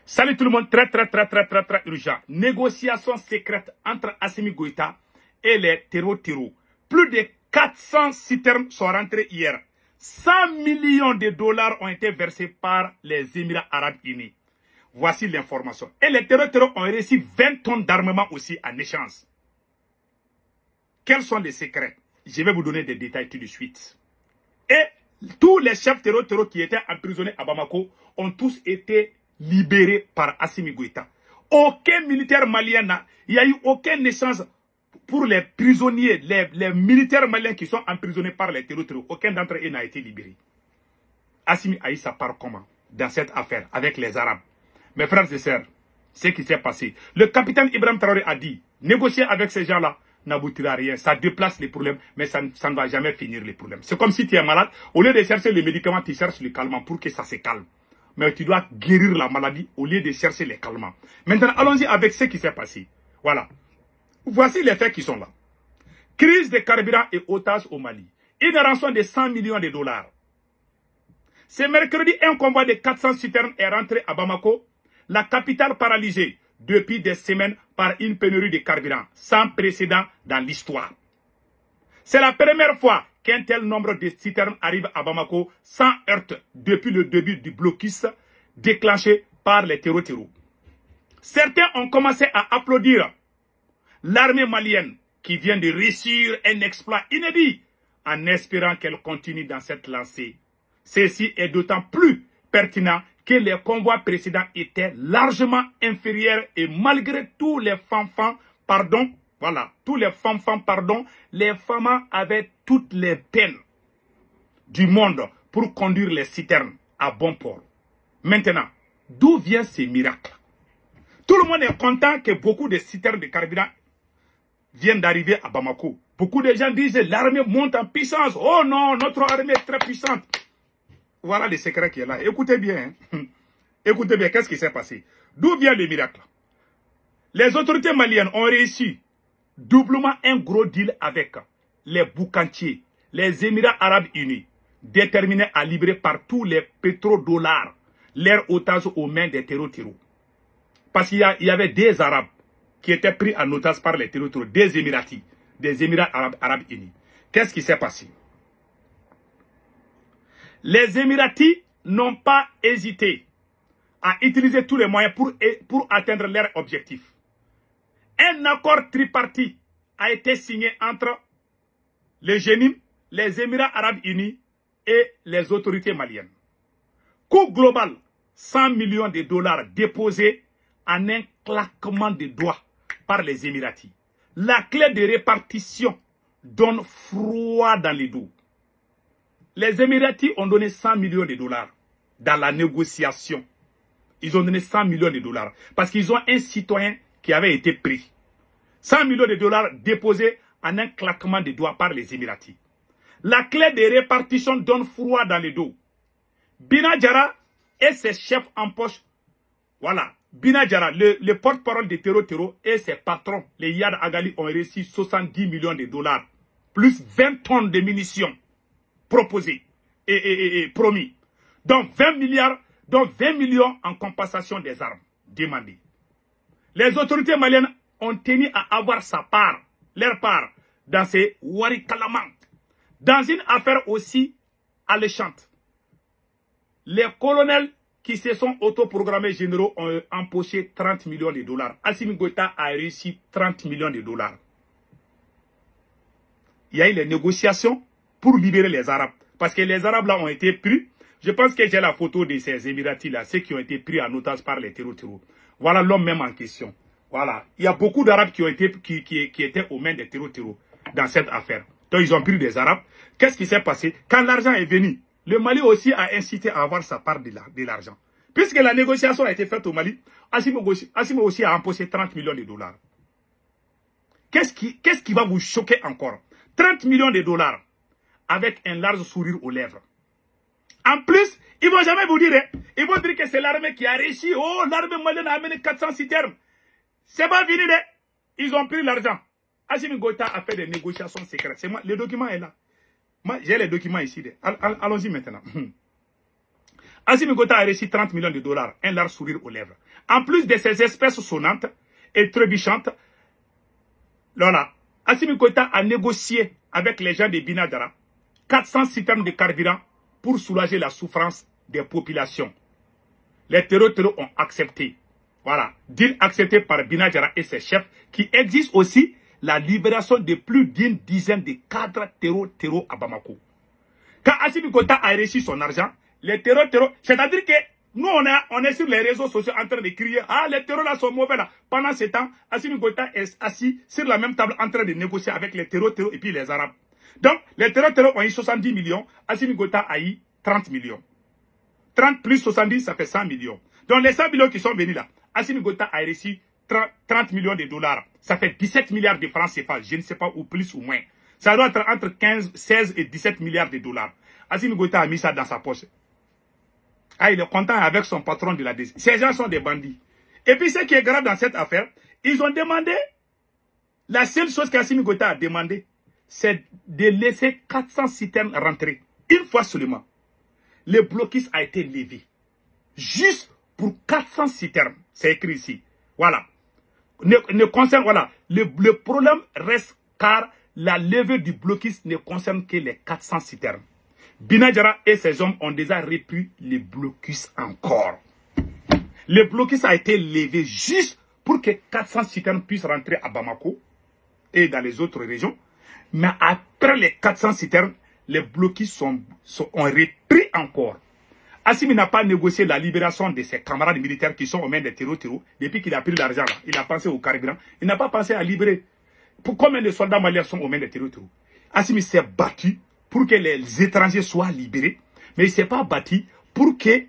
Salut tout le monde, très urgent. Négociation secrète entre Assimi Goïta et les terreaux. Plus de 400 citernes sont rentrées hier. 100 millions de dollars ont été versés par les Émirats Arabes Unis. Voici l'information. Et les terreaux ont reçu 20 tonnes d'armement aussi en échange. Quels sont les secrets? Je vais vous donner des détails tout de suite. Et tous les chefs terreaux qui étaient emprisonnés à Bamako ont tous été libérés par Assimi Goïta. Aucun militaire malien il n'y a eu aucun échange pour les prisonniers, les militaires maliens qui sont emprisonnés par les terreaux. Aucun d'entre eux n'a été libéré. Assimi a eu sa part comment dans cette affaire avec les Arabes? Mes frères et sœurs, ce qui s'est passé. Le capitaine Ibrahim Traoré a dit, négocier avec ces gens-là n'aboutira à rien. Ça déplace les problèmes, mais ça ne va jamais finir les problèmes. C'est comme si tu es malade. Au lieu de chercher les médicaments, tu cherches le calmant pour que ça se calme. Mais tu dois guérir la maladie au lieu de chercher les calmants. Maintenant, allons-y avec ce qui s'est passé. Voilà. Voici les faits qui sont là. Crise de carburant et otages au Mali. Une rançon de 100 millions de dollars. Ce mercredi, un convoi de 400 citernes est rentré à Bamako, la capitale paralysée depuis des semaines par une pénurie de carburant sans précédent dans l'histoire. C'est la première fois qu'un tel nombre de citernes arrive à Bamako sans heurte depuis le début du blocus déclenché par les terreaux. Certains ont commencé à applaudir l'armée malienne qui vient de réussir un exploit inédit en espérant qu'elle continue dans cette lancée. Ceci est d'autant plus pertinent que les convois précédents étaient largement inférieurs et malgré tous les fanfans, les femmes avaient toutes les peines du monde pour conduire les citernes à bon port. Maintenant, d'où vient ce miracle? Tout le monde est content que beaucoup de citernes de carburant viennent d'arriver à Bamako. Beaucoup de gens disent l'armée monte en puissance. Oh non, notre armée est très puissante. Voilà le secret qui est là. Écoutez bien. Écoutez bien, qu'est-ce qui s'est passé? D'où vient le miracle? Les autorités maliennes ont réussi doublement un gros deal avec les boucantiers, les Émirats Arabes Unis, déterminés à libérer par tous les pétrodollars leurs otages aux mains des terreaux. Parce qu'il y avait des Arabes qui étaient pris en otage par les terreaux, des Émiratis, des Émirats Arabes Unis. Qu'est-ce qui s'est passé? Les Émiratis n'ont pas hésité à utiliser tous les moyens pour atteindre leur objectif. Un accord tripartite a été signé entre le GENIM, les Émirats Arabes Unis et les autorités maliennes. Coût global, 100 millions de dollars déposés en un claquement de doigts par les Émiratis. La clé de répartition donne froid dans les dos. Les Émiratis ont donné 100 millions de dollars dans la négociation. Ils ont donné 100 millions de dollars parce qu'ils ont un citoyen qui avait été pris. 100 millions de dollars déposés en un claquement de doigts par les Émiratis. La clé de répartition donne froid dans les dos. Bina Diarra et ses chefs en poche. Voilà. Bina Diarra, le porte-parole des terreaux et ses patrons, les Yad Agali, ont reçu 70 millions de dollars. Plus 20 tonnes de munitions proposées et promis. Donc 20 millions en compensation des armes demandées. Les autorités maliennes ont tenu à avoir leur part dans ces warikalamans. Dans une affaire aussi alléchante, les colonels qui se sont autoprogrammés généraux ont empoché 30 millions de dollars. Assimi Goïta a réussi 30 millions de dollars. Il y a eu les négociations pour libérer les Arabes. Parce que les Arabes là ont été pris. Je pense que j'ai la photo de ces Émiratis là, ceux qui ont été pris en otage par les terreaux. Voilà l'homme même en question. Voilà. Il y a beaucoup d'Arabes qui étaient aux mains des terreaux dans cette affaire. Donc ils ont pris des Arabes. Qu'est-ce qui s'est passé? Quand l'argent est venu, le Mali aussi a incité à avoir sa part de l'argent. Puisque la négociation a été faite au Mali, Assimi aussi a empoché 30 millions de dollars. Qu'est-ce qui va vous choquer encore? 30 millions de dollars avec un large sourire aux lèvres. En plus, ils ne vont jamais vous dire, ils vont dire que c'est l'armée qui a réussi. Oh, l'armée malienne a amené 400 citernes. C'est pas fini, ils ont pris l'argent. Assimi Goïta a fait des négociations secrètes. Moi, le document est là. Moi, j'ai les documents ici. Allons-y maintenant. Assimi Goïta a reçu 30 millions de dollars, un large sourire aux lèvres. En plus de ces espèces sonnantes et trébuchantes, voilà, Assimi Goïta a négocié avec les gens de Binadjara 400 citernes de carburant pour soulager la souffrance des populations. Les terreaux ont accepté. Voilà, deal accepté par Binadjara et ses chefs qui exigent aussi la libération de plus d'une dizaine de cadres terreaux à Bamako. Quand Assimi Goïta a reçu son argent, les terreaux, c'est-à-dire que nous, on est sur les réseaux sociaux en train de crier, ah, les terreaux là sont mauvais là. Pendant ce temps, Assimi Goïta est assis sur la même table en train de négocier avec les terreaux et puis les Arabes. Donc, les terreaux ont eu 70 millions, Assimi Goïta a eu 30 millions. 30 plus 70, ça fait 100 millions. Donc, les 100 millions qui sont venus là, Assimi Goïta a reçu 30 millions de dollars. Ça fait 17 milliards de francs CFA, je ne sais pas, ou plus ou moins. Ça doit être entre 16 et 17 milliards de dollars. Assimi Goïta a mis ça dans sa poche. Ah, il est content avec son patron de la DC. Ces gens sont des bandits. Et puis, ce qui est grave dans cette affaire, ils ont demandé, la seule chose qu'Assimi Goïta a demandé, c'est de laisser 400 citernes rentrer. Une fois seulement. Le blocus a été levé. Juste pour 400 citernes. C'est écrit ici. Voilà. Ne concerne, voilà. Le problème reste car la levée du blocus ne concerne que les 400 citernes. Binadjara et ses hommes ont déjà repris le blocus encore. Le blocus a été levé juste pour que 400 citernes puissent rentrer à Bamako et dans les autres régions. Mais après les 400 citernes, les blocus ont repris encore. Assimi n'a pas négocié la libération de ses camarades militaires qui sont aux mains des terreaux. Depuis qu'il a pris l'argent là, il a pensé au carburant. Il n'a pas pensé à libérer. Pour combien de soldats maliens sont aux mains des terreaux? Assimi s'est battu pour que les étrangers soient libérés, mais il ne s'est pas battu pour que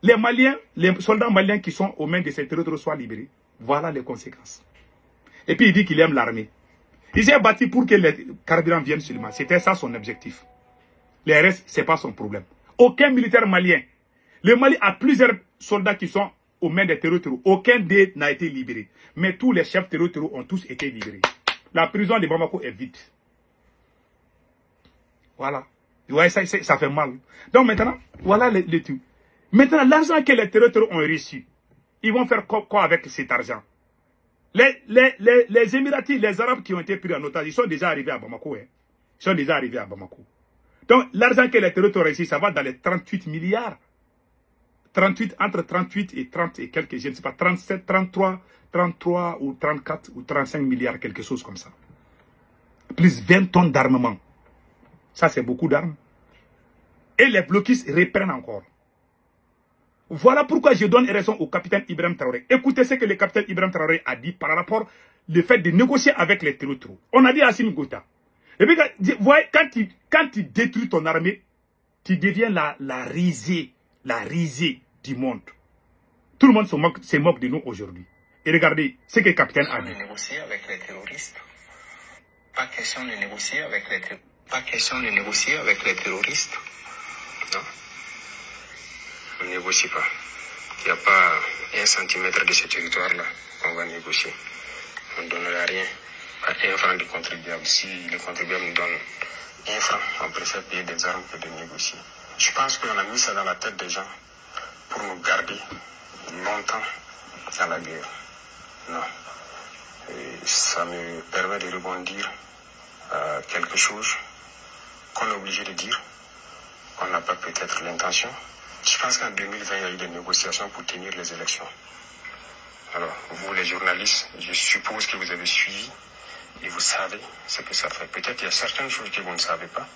les soldats maliens qui sont aux mains de ces terreaux soient libérés. Voilà les conséquences. Et puis il dit qu'il aime l'armée. Il s'est battu pour que les carburants viennent seulement. C'était ça son objectif. Les restes, ce n'est pas son problème. Aucun militaire malien. Le Mali a plusieurs soldats qui sont aux mains des terreaux. Aucun d'eux n'a été libéré. Mais tous les chefs terreaux ont tous été libérés. La prison de Bamako est vide. Voilà. Ouais, ça fait mal. Donc maintenant, voilà le tout. Maintenant, l'argent que les terreaux ont reçu, ils vont faire quoi avec cet argent? Les Émiratis, les Arabes qui ont été pris en otage, ils sont déjà arrivés à Bamako. Hein. Ils sont déjà arrivés à Bamako. Donc, l'argent que les terreaux ont reçu, ça va dans les 38 milliards. 38, entre 38 et 30 et quelques, je ne sais pas, 37, 33 ou 34 ou 35 milliards, quelque chose comme ça. Plus 20 tonnes d'armement. Ça, c'est beaucoup d'armes. Et les blocus reprennent encore. Voilà pourquoi je donne raison au capitaine Ibrahim Traoré. Écoutez ce que le capitaine Ibrahim Traoré a dit par rapport au fait de négocier avec les terreaux. On a dit à Assimi Goïta. Et puis, quand tu détruis ton armée, tu deviens la risée du monde. Tout le monde se moque de nous aujourd'hui. Et regardez ce que le capitaine a dit. Négocier avec les terroristes. Pas question de négocier avec les terroristes. Pas question de négocier avec les terroristes. Non. On ne négocie pas. Il n'y a pas 1 centimètre de ce territoire-là qu'on va négocier. On ne donnera rien. Pas 1 franc de contribuable. Si le contribuable nous donne 1 franc, on préfère payer des armes que de négocier. Je pense qu'on a mis ça dans la tête des gens pour nous garder longtemps dans la guerre. Non. Et ça me permet de rebondir à quelque chose qu'on est obligé de dire. On n'a pas peut-être l'intention. Je pense qu'en 2020, il y a eu des négociations pour tenir les élections. Alors, vous les journalistes, je suppose que vous avez suivi et vous savez ce que ça fait. Peut-être qu'il y a certaines choses que vous ne savez pas.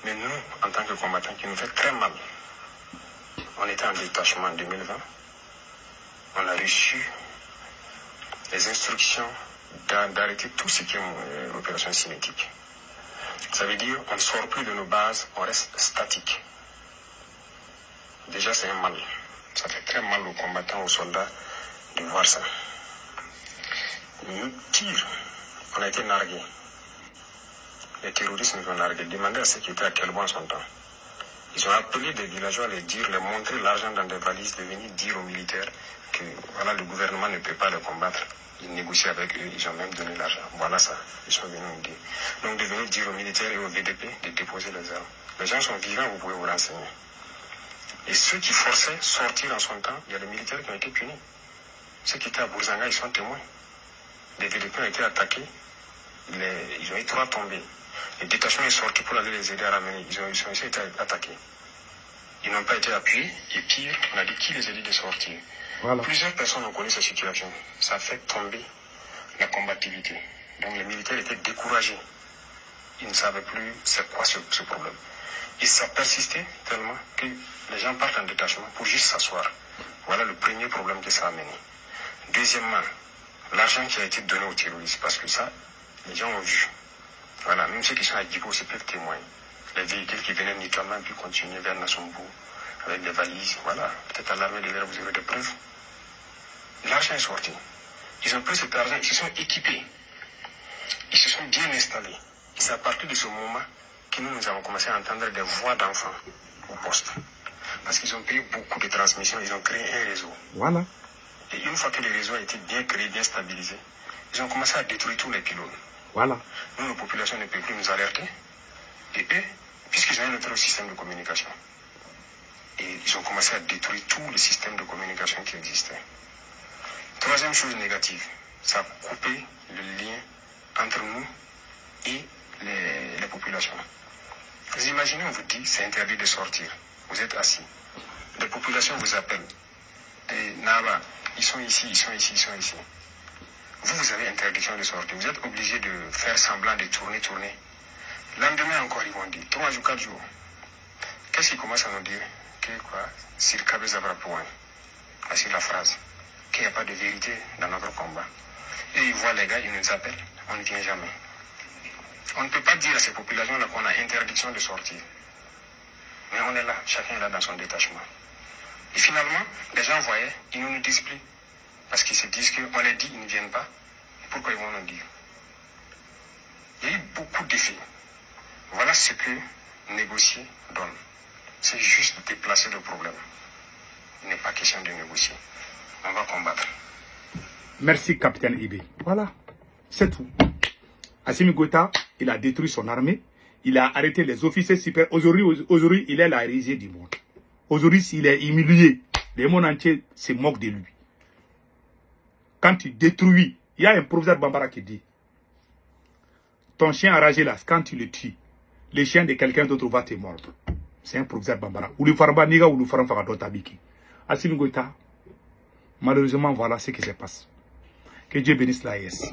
Mais nous, en tant que combattants, qui nous fait très mal. On était en détachement en 2020. On a reçu les instructions d'arrêter tout ce qui est l'opération cinétique. Ça veut dire qu'on ne sort plus de nos bases, on reste statique. Déjà, c'est un mal. Ça fait très mal aux combattants, aux soldats de voir ça. Nous tirons. On a été nargués. Les terroristes nous ont nargués. Demandez à ceux qui étaient à quel point son temps. Ils ont appelé des villageois à les montrer l'argent dans des valises, de venir dire aux militaires que voilà, le gouvernement ne peut pas les combattre. Ils négocient avec eux, ils ont même donné l'argent. Voilà ça, ils sont venus nous dire. Donc de venir dire aux militaires et aux VDP de déposer les armes. Les gens sont vivants, vous pouvez vous renseigner. Et ceux qui forçaient sortir en son temps, il y a des militaires qui ont été punis. Ceux qui étaient à Bourzanga, ils sont témoins. Des véhicules ont été attaqués. Ils ont eu 3 tombés. Les détachements sont sortis pour aller les aider à ramener. Ils ont aussi été attaqués. Ils n'ont pas été appuyés. Et pire, on a dit qui les a dit de sortir. Voilà. Plusieurs personnes ont connu cette situation. Ça a fait tomber la combativité. Donc les militaires étaient découragés. Ils ne savaient plus c'est quoi ce problème. Et ça persistait tellement que les gens partent en détachement pour juste s'asseoir. Voilà le premier problème que ça a amené. Deuxièmement, l'argent qui a été donné aux terroristes, parce que ça, les gens ont vu. Voilà, même ceux qui sont à Djibo aussi peuvent témoigner. Les véhicules qui venaient de Nitouama puis continuer vers Nassombo avec des valises, voilà. Peut-être à l'armée de l'air, vous aurez des preuves. L'argent est sorti. Ils ont pris cet argent, ils se sont équipés. Ils se sont bien installés. Et c'est à partir de ce moment que nous avons commencé à entendre des voix d'enfants au poste. Parce qu'ils ont payé beaucoup de transmissions, ils ont créé un réseau. Voilà. Et une fois que le réseau a été bien créé, bien stabilisé, ils ont commencé à détruire tous les pylônes. Voilà. Nous, nos populations ne peuvent plus nous alerter. Et eux, puisqu'ils ont un autre système de communication, et ils ont commencé à détruire tous les systèmes de communication qui existaient. Troisième chose négative, ça a coupé le lien entre nous et les populations. Vous imaginez, on vous dit, c'est interdit de sortir. Vous êtes assis. Les populations vous appellent. Et Naba, ils sont ici, ils sont ici, ils sont ici. Vous avez interdiction de sortir. Vous êtes obligé de faire semblant de tourner. Le lendemain encore, ils vont dire, 3 jours, 4 jours. Qu'est-ce qu'ils commencent à nous dire? Que quoi? C'est le cabez point. C'est la phrase. Qu'il n'y a pas de vérité dans notre combat. Et ils voient les gars, ils nous appellent. On ne vient jamais. On ne peut pas dire à ces populations-là qu'on a interdiction de sortir. Mais on est là, chacun est là dans son détachement. Et finalement, les gens voyaient, ils ne nous disent plus. Parce qu'ils se disent qu'on les dit, ils ne viennent pas. Pourquoi ils vont nous dire? Il y a eu beaucoup d'effets. Voilà ce que négocier donne. C'est juste déplacer le problème. Il n'est pas question de négocier. On va combattre. Merci, capitaine Ibe. Voilà, c'est tout. Assimi Goïta, il a détruit son armée. Il a arrêté les officiers super. Aujourd'hui, il est la risée du monde. Aujourd'hui, il est humilié. Le monde entier se moque de lui. Quand tu détruis, il y a un professeur Bambara qui dit, ton chien enragé là, quand tu le tues, le chien de quelqu'un d'autre va te mordre. C'est un professeur Bambara. Ou le farba niga ou le farba tabiki. Assimi Goïta, malheureusement, voilà ce qui se passe. Que Dieu bénisse la yes.